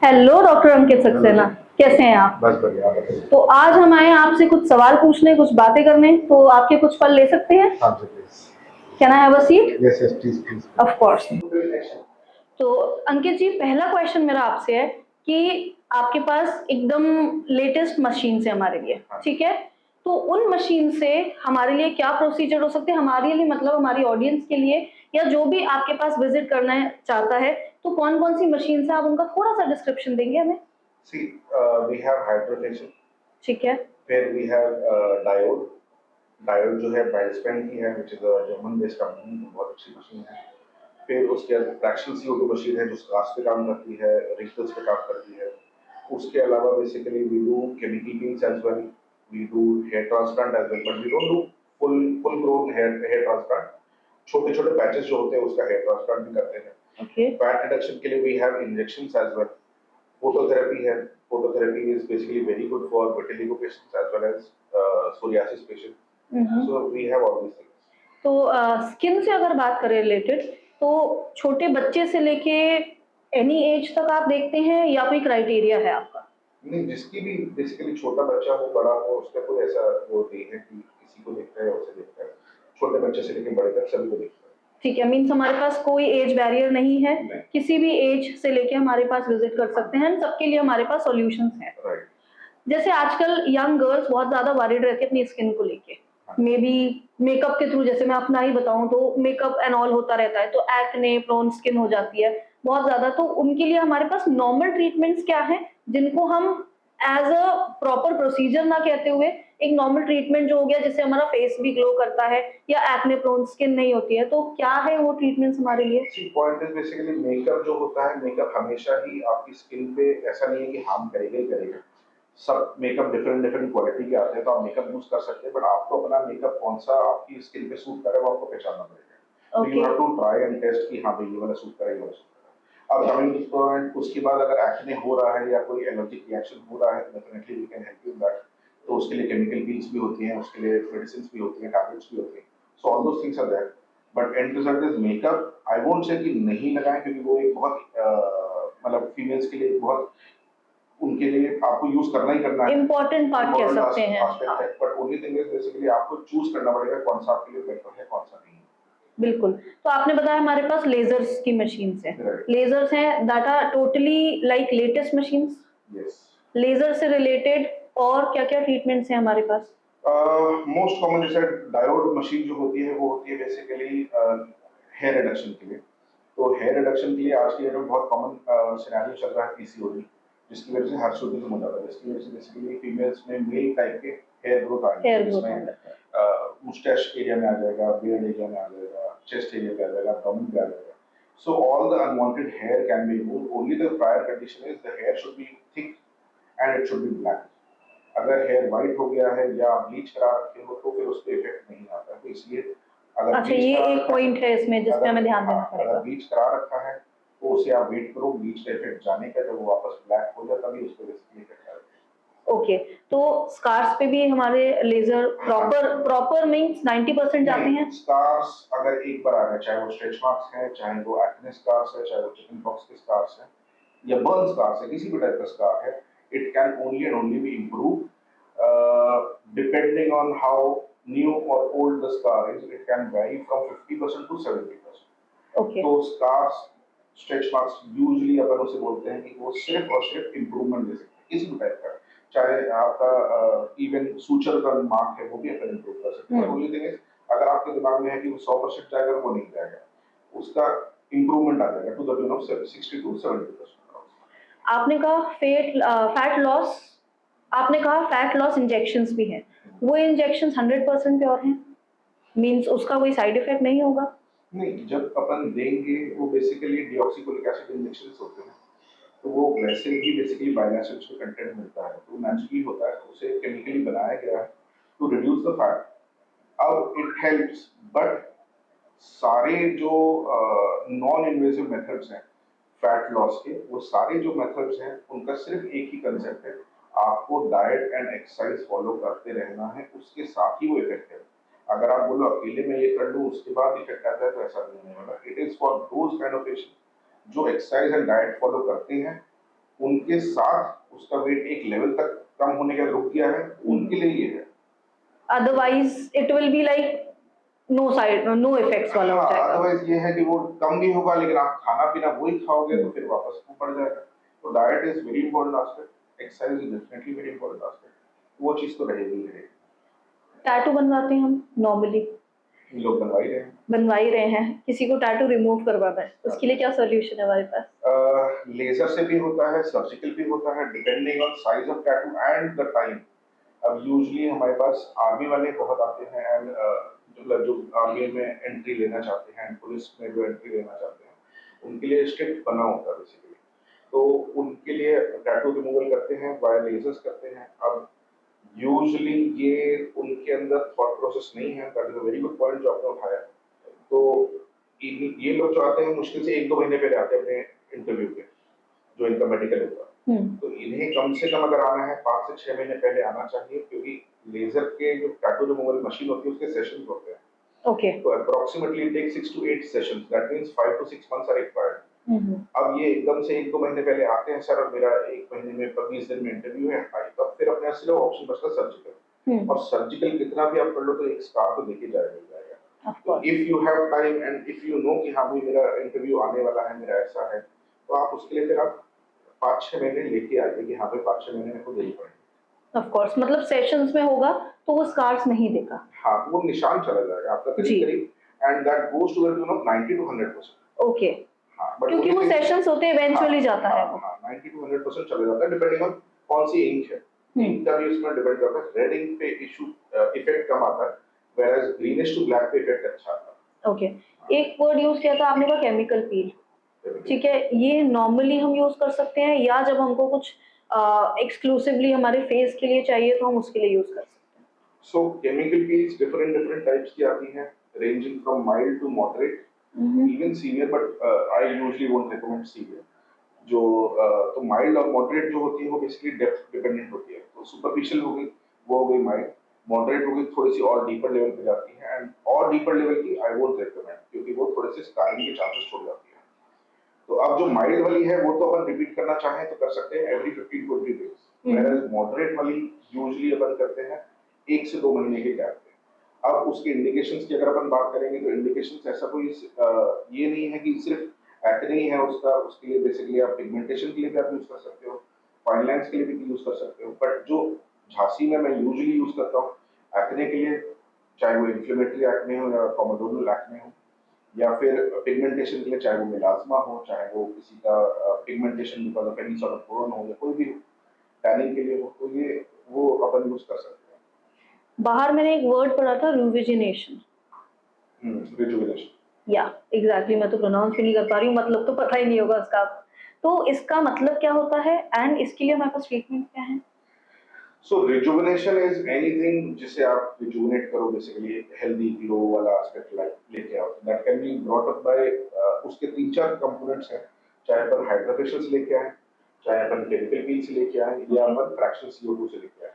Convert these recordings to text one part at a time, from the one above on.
Hello doctor अंकित सक्सेना, कैसे हैं आप? बस बढ़िया, आप बताइए। तो आज हम आए हैं आपसे कुछ सवाल पूछने, कुछ बातें करने, तो आपके कुछ पल ले सकते हैं? हाँ जी, please. Can I have a seat? Yes yes, please please. Of course. तो अंकित जी, पहला क्वेश्चन मेरा आपसे है कि आपके पास एकदम लेटेस्ट मशीन है हमारे लिए, ठीक है? तो उन मशीन से हमारे लिए क्या प्रोसीजर हो सकते हैं, हमारे लिए मतलब हमारी ऑडियंस के लिए, या जो भी आपके पास विजिट करना चाहता है, तो कौन कौन सी मशीन है, आप उनका थोड़ा सा डिस्क्रिप्शन देंगे हमें? सी, वी हैव हाइड्रोटेशन, ठीक है। फिर वी हैव डायोड। डायोड जो है ब्राइटस्पैन की है, which is a German based company, बहुत अच्छी मशीन है। फिर उसके बाद फ्रैक्शनल CO2 मशीन है जो स्कार्स पे काम करती है, रिंकल्स पे काम करती है। उसके अलावा basically we do chemical peels as well, we do hair transplant as well, but we don't do full grown hair transplant. छोटे छोटे पैचेस जो होते हैं उसका हेयर ट्रांसप्लांट भी करते हैं। ओके। फैट रिडक्शन के लिए we have injections as well. Phototherapy है। Phototherapy is basically very good for vitiligo patients as well as psoriasis patients. So we have all these things. तो स्किन से अगर बात करें रिलेटेड, तो छोटे बच्चे से लेके एनी एज तक आप देखते हैं या कोई क्राइटेरिया है आपका? नहीं, जिसकी भी बेसिकली छोटा बच्चा हो बड़ा हो उसका कोई ऐसा वो नहीं है कि किसी को देखता है या उसे देखता है। छोटे बच्चे से लेकर बड़े तक सभी को देखता है। ठीक है, मीन्स हमारे पास कोई एज बैरियर नहीं है, नहीं। किसी भी एज से लेके हमारे पास विजिट कर सकते हैं, सबके लिए हमारे पास सॉल्यूशंस हैं। राइट। जैसे आजकल यंग गर्ल्स बहुत ज्यादा वरीड रहती है अपनी स्किन को लेके, मे बी मेकअप के थ्रू, जैसे मैं अपना ही बताऊं तो मेकअप एंड ऑल होता रहता है, तो एक्ने प्रोन स्किन हो जाती है बहुत ज्यादा, तो उनके लिए हमारे पास नॉर्मल ट्रीटमेंट्स क्या है जिनको हम एज अ प्रॉपर प्रोसीजर ना कहते हुए एक नॉर्मल ट्रीटमेंट जो हो गया जिससे हमारा फेस भी ग्लो करता है या एक्ने प्रोन स्किन नहीं होती है, तो क्या है वो ट्रीटमेंट्स हमारे लिए? See point is basically makeup जो होता है, मेकअप हमेशा ही आपकी स्किन पे ऐसा नहीं है कि हार्म करेगा ही करेगा। सब मेकअप डिफरेंट डिफरेंट क्वालिटी के आते हैं, तो आप मेकअप यूज कर सकते हैं, बट आपको अपना मेकअप कौन सा आपकी स्किन पे सूट करे वो आपको पहचानना पड़ेगा। तो you have to try and test कि हाँ भाई ये वाला सूट करेगा, ये वाला सूट करेगा। अब कमिंग पॉइंट, उसके बाद अगर एक्ने हो रहा है या कोई एलर्जिक रिएक्शन हो रहा है, definitely we can help you that. तो उसके लिए केमिकल पील्स भी होती हैं, उसके लिए मेडिसिन भी होती हैं, टैबलेट्स भी होती हैं। So all those things are there. But end result is makeup, I won't say कि नहीं लगाएं, क्योंकि वो एक बहुत मतलब फीमेल्स के लिए बहुत, उनके लिए आपको यूज करना ही करना है, इम्पोर्टेंट पार्ट कह सकते हैं। एस्पेक्ट है। But only thing is basically आपको चूज करना पड़ेगा कौन सा आपके लिए बेटर है, कौन सा नहीं। बिल्कुल। तो आपने बताया हमारे पास लेजर्स की मशीन्स हैं। Right. लेजर्स हैं that are totally like latest machines. Yes. Laser से रिलेटेड और क्या-क्या ट्रीटमेंट्स हैं हमारे पास? मोस्ट कॉमन जैसे डायोड मशीन जो होती है वो होती है बेसिकली हेयर रिडक्शन के लिए। तो हेयर रिडक्शन के लिए आज की डेट में बहुत कॉमन सिनेरियो चल रहा है पीसीओडी, जिसकी वजह से हिर्सुटिज्म हो जाता है, जिसकी वजह से बेसिकली फीमेल्स में मेल टाइप के हेयर ग्रोथ आ हेयर जाएगी, ग्रोथ जिसमें होने लगता है। मुस्टैच एरिया में आ जाएगा, बियर्ड एरिया में आ जाएगा, चेस्ट एरिया पे आ जाएगा, abdomen पे आ जाएगा। So all the unwanted hair can be removed. Only the prior condition is the hair should be thick and it should be black. अगर हेयर व्हाइट हो गया है या ब्लीच करा रखे हो तो फिर उस पे इफेक्ट नहीं आता है, तो इसलिए अगर अच्छा, ब्लीच ये करा एक रखा पॉइंट है इसमें जिस पे हमें ध्यान देना अगर पड़ेगा। ब्लीच करा रखा है तो उसे आप वेट करो ब्लीच का इफेक्ट जाने का, जब वो वापस ब्लैक हो जाए तभी उस पे बेसिकली इफेक्ट आएगा। ओके, तो स्कार्स पे भी हमारे लेजर प्रॉपर प्रॉपर मीन्स 90% जाते हैं? स्कार्स अगर एक बार आ गए, चाहे वो स्ट्रेच मार्क्स हैं, चाहे वो एक्ने स्कार्स है, चाहे वो चिकन पॉक्स के स्कार्स हैं या बर्न स्कार्स है, किसी भी टाइप का स्कार है, it can only and only B improve depending on how new or old the scar is. It can vary from 50% to 70%. Okay. तो स्कार्स, स्ट्रेच मार्क्स यूजुअली अपन उसे बोलते हैं कि वो सिर्फ और सिर्फ इम्प्रूवमेंट दे सकते हैं किसी भी टाइप का, चाहे आपका इवन सूचर का मार्क है वो भी अपन इम्प्रूव कर सकते हैं। ओनली थिंग इज अगर आपके दिमाग में है कि वो 100% जाएगा, वो नहीं जाएगा, उसका इम्प्रूवमेंट आ जाएगा to the tune of 60 to 70%। आपने कहा फैट लॉस, आपने कहा फैट लॉस इंजेक्शंस भी हैं, वो इंजेक्शंस 100% प्योर हैं, मीन्स उसका कोई साइड इफेक्ट नहीं होगा? नहीं, जब अपन देंगे वो बेसिकली डिऑक्सीकोलिक एसिड इंजेक्शंस होते हैं, तो वो वैसे ही बेसिकली बायोएसिड्स का कंटेंट मिलता है, तो नेचुरली होता है, उसे केमिकली बनाया गया है टू रिड्यूस द फैट। अब इट हेल्प्स, बट सारे जो नॉन इन्वेजिव मेथड्स हैं फैट लॉस के, वो सारे जो मेथड्स हैं उनका सिर्फ एक ही कंसेप्ट है, आपको डाइट एंड एक्सरसाइज फॉलो करते रहना है, उसके साथ ही वो इफेक्ट है। अगर आप बोलो अकेले में ये कर लूँ उसके बाद इफेक्ट आता है, तो ऐसा नहीं होने वाला। It is for those kind of patient जो एक्सरसाइज एंड डाइट फॉलो करते हैं उनके साथ उसका वेट एक लेवल तक कम होने का रुक गया है, उनके लिए ये है। Otherwise it will be like no side no effects वाला हो हाँ, जाएगा। अदरवाइज ये है कि वो कम भी होगा लेकिन आप खाना-पीना वही खाओगे तो फिर वापस वो बढ़ जाएगा। तो diet is very important aspect, exercise is definitely very important aspect. वो चीज़ तो रहेगी ही रहेगी। टैटू बनवाते हैं हम नॉर्मली, लोग बनवा ही रहे हैं। बनवा ही रहे हैं, किसी को टैटू रिमूव करवाना है, उसके लिए क्या सॉल्यूशन है हमारे पास? लेज़र से भी होता है, सर्जिकल भी होता है, depending on size of tattoo and the time. अब यूजुअली हमारे पास आर्मी वाले बहुत आते हैं एंड जो आर्मी में एंट्री लेना चाहते हैं, पुलिस में जो एंट्री लेना चाहते हैं, उनके लिए स्ट्रिक्ट बना होता है बेसिकली। तो उनके लिए टैटू रिमूवल करते हैं, वाया लेजर्स करते हैं। अब यूजुअली ये उनके अंदर थॉट प्रोसेस नहीं है, that is a very good point जो आपने उठाया। तो ये लोग जो आते हैं मुश्किल से 1-2 महीने पहले आते हैं अपने इंटरव्यू के, जो इनका मेडिकल होता है। तो इन्हें कम से कम अगर आना है 5 से 6 महीने पहले आना चाहिए क्योंकि लेज़र के जो टैटू रिमूवल मशीन होती है उसके सेशंस होते हैं। ओके। तो approximately it takes 6 to 8 sessions, that means 5 to 6 months are required. अब ये एकदम से 1-2 महीने पहले आते हैं, सर मेरा 1 महीने में 20 दिन में इंटरव्यू है, हाँ, तब फिर अपने सिर्फ ऑप्शन बचता है सर्जिकल। और सर्जिकल कितना भी आप कर लो तो एक स्कार तो देके जाएगा। तो if you have time and if you know कि हाँ भाई मेरा इंटरव्यू आने वाला है, मेरा ऐसा है, तो आप उसके लिए फिर आप 5-6 महीने लेके आइए कि हाँ भाई 5-6 महीने मेरे को देने पड़ेंगे। ऑफ कोर्स, मतलब सेशंस में होगा तो वो स्कार्स नहीं देगा। हाँ, वो निशान चला जाएगा आपका जी। करीब-करीब and that goes to the tune of 90 to 100%। Okay. हाँ, बट क्योंकि वो सेशंस होते हैं, इवेंचुअली जाता है वो। हाँ, 90 to 100% चला जाता है डिपेंडिंग ऑन कौन सी इंक है। इंक का भी उसमें डिपेंड करता है। रेड इंक पे इफेक्ट कम आता है, व्हेयरएज़ ग्रीनिश टू ब्लैक पे इफेक्ट अच्छा आता है। ओके। एक वर्ड यूज किया था आपने, का केमिकल पील। ठीक है, ये नॉर्मली हम यूज कर सकते हैं या जब हमको कुछ एक्सक्लूसिवली हमारे फेस के लिए चाहिए तो हम उसके लिए यूज कर सकते हैं? So chemical peels different types की आती हैं, ranging from mild to moderate, even severe, but I usually won't recommend severe. जो तो माइल्ड और मॉडरेट जो होती है वो बेसिकली डेप्थ डिपेंडेंट होती है। तो सुपरफिशियल हो गई, वो हो गई माइल्ड। मॉडरेट हो गई, थोड़ी सी और डीपर लेवल पे जाती है एंड और डीपर लेवल की आई वोंट रिकमेंड क्योंकि वो थोड़े से स्कारिंग के चांसेस छोड़ जाती है। तो अब जो माइल्ड वाली है वो तो अपन रिपीट करना चाहें तो कर सकते हैं एवरी 15-20 डेज, व्हेयरएज मॉडरेट वाली यूजुअली अपन करते हैं 1 से 2 महीने के गैप पे। अब उसके इंडिकेशंस की अगर अपन बात करेंगे तो इंडिकेशंस ऐसा कोई ये नहीं है कि सिर्फ एक्ने ही है उसका, उसके लिए बेसिकली आप पिगमेंटेशन के लिए भी आप यूज कर सकते हो, फाइन लाइंस के लिए भी यूज कर सकते हो। बट जो झांसी में मैं यूजुअली यूज करता हूँ एक्ने के लिए, चाहे वो इन्फ्लेमेटरी एक्ने हो या कॉमोडोनल एक्ने हो, या फिर पिगमेंटेशन के लिए, चाहे वो मेलास्मा हो, चाहे वो किसी का pigmentation because of any sort of burn हो या कोई भी टैनिंग के लिए हो, तो ये वो अपन यूज कर सकते बाहर मैंने एक वर्ड पढ़ा था, रूविजिनेशन। हैं। रिजुविनेशन। या एग्जैक्टली, मैं तो प्रोनाउंस ही नहीं कर पा रही हूँ, मतलब तो पता ही नहीं होगा उसका। तो इसका मतलब क्या होता है एंड इसके लिए हमारे पास ट्रीटमेंट क्या है? सो रिजुविनेशन इज एनीथिंग जिसे आप रिजुविनेट करो, बेसिकली हेल्दी ग्लो वाला एस्पेक्ट लेके आओ। That can be brought up by उसके 3-4 कंपोनेंट्स हैं, चाहे अपन हाइड्रा फेशियल से लेके आए, चाहे अपन केमिकल पील से लेके आए या अपन फ्रैक्शन CO2 से लेके आए।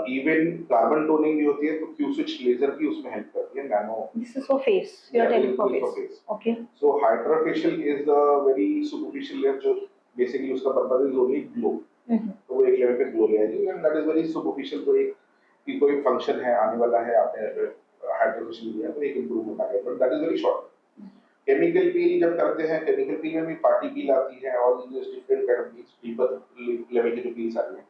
इवन कार्बन टोनिंग भी होती है तो क्यू स्विच लेजर भी उसमें हेल्प करती है, nano. This is for face, you are telling for face. Okay. So hydrofacial is the very superficial layer जो basically उसका पर्पस इज ओनली ग्लो। तो वो एक लेवल पे ग्लो ले आएगी and that is very superficial. तो एक कि कोई फंक्शन है आने वाला है, आपने हाइड्रोफेशियल लिया तो एक इंप्रूवमेंट आ गया, but that is very short. Chemical peel जब करते हैं, केमिकल पील में भी पार्टी पील आती है और different kind of peels, deeper level की जो पील्स आती हैं।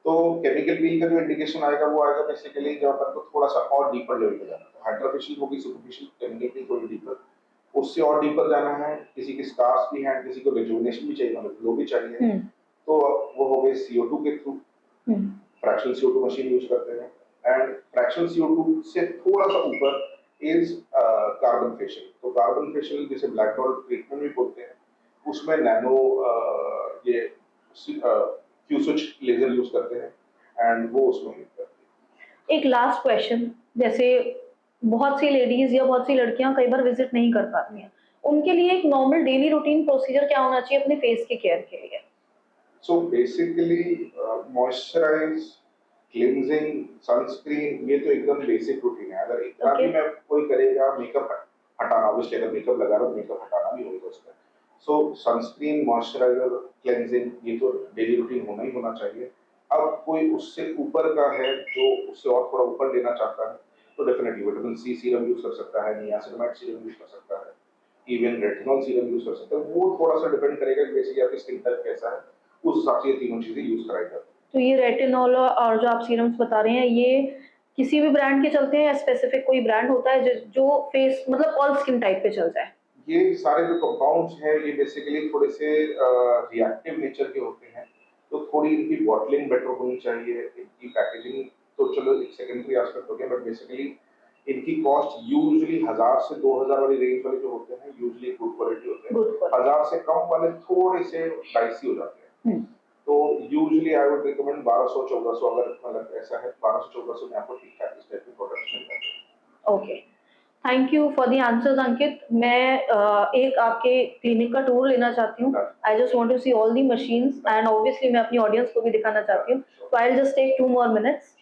तो केमिकल पील का जो इंडिकेशन आएगा वो आएगा बेसिकली जब अपन को थोड़ा सा और डीपर लेवल पे जाना है। हाइड्रोफेशियल होगी सुपरफिशियल, केमिकल पील थोड़ी डीपर, उससे और डीपर जाना है, किसी की स्कार्स भी हैं, किसी को रिजुविनेशन भी चाहिए, मतलब ग्लो भी चाहिए, तो वो हो गए CO2 के through. Fractional CO2 machine use करते हैं एंड फ्रैक्शनल CO2 से थोड़ा सा ऊपर इज कार्बन फेशियल। तो कार्बन फेशियल जिसे ब्लैक डॉट ट्रीटमेंट भी बोलते हैं, उसमें नैनो ये क्यू स्विच लेजर यूज करते हैं एंड वो उसमें हेल्प करती है। एक लास्ट क्वेश्चन, जैसे बहुत सी लेडीज या बहुत सी लड़कियां कई बार विजिट नहीं कर पाती हैं, उनके लिए एक नॉर्मल डेली रूटीन प्रोसीजर क्या होना चाहिए अपने फेस के केयर के लिए? So basically moisturise, cleansing, sunscreen, ये तो एकदम बेसिक रूटीन है। अगर इतना भी मैं कोई करेगा, मेकअप हटाना, ऑब्वियसली अगर मेकअप लगा रहा हूँ मेकअप हटाना भी होगा उसका, सो सनस्क्रीन, मॉइस्चराइजर, क्लेंजिंग ये तो डेली रूटीन होना ही होना चाहिए। अब कोई उससे ऊपर का है जो उससे और थोड़ा ऊपर लेना चाहता है, तो definitely vitamin C serum use कर सकता है, नियासिनामाइड सीरम यूज़ कर सकता है, इवन रेटिनॉल सीरम यूज़ कर सकता है। वो थोड़ा-सा डिपेंड करेगा कि बेसिकली आपकी स्किन टाइप कैसा है, उस हिसाब से ये तीनों चीज़ें यूज़ कराई जाती हैं। तो ये रेटिनॉल और जो आप सीरम्स बता रहे हैं, ये किसी भी ब्रांड के चलते हैं या स्पेसिफिक कोई ब्रांड होता है जो फेस मतलब ऑल स्किन टाइप पे चलता है? ये सारे जो कंपाउंड्स हैं ये बेसिकली थोड़े से रिएक्टिव नेचर के होते हैं, तो थोड़ी इनकी बॉटलिंग बेटर होनी चाहिए, इनकी पैकेजिंग तो चलो एक सेकेंडरी एस्पेक्ट हो गया, बट बेसिकली इनकी कॉस्ट यूजुअली 1000 से 2000 वाली रेंज वाले जो होते हैं यूजुअली गुड क्वालिटी होते हैं। Good quality. 1000 से कम वाले थोड़े से प्राइसी हो जाते हैं। हुँ, तो यूजुअली आई वुड रिकमेंड 1200-1400, अगर मतलब ऐसा है 1200-1400 में आपको ठीक-ठाक इस टाइप के प्रोडक्ट्स मिल जाते हैं। Okay. Thank you for the answers Ankit. मैं एक आपके क्लिनिक का टूर लेना चाहती हूँ। Done, I just want to see all the machines and obviously मैं अपनी ऑडियंस को भी दिखाना चाहती हूँ। Sure. So I will just take 2 more minutes.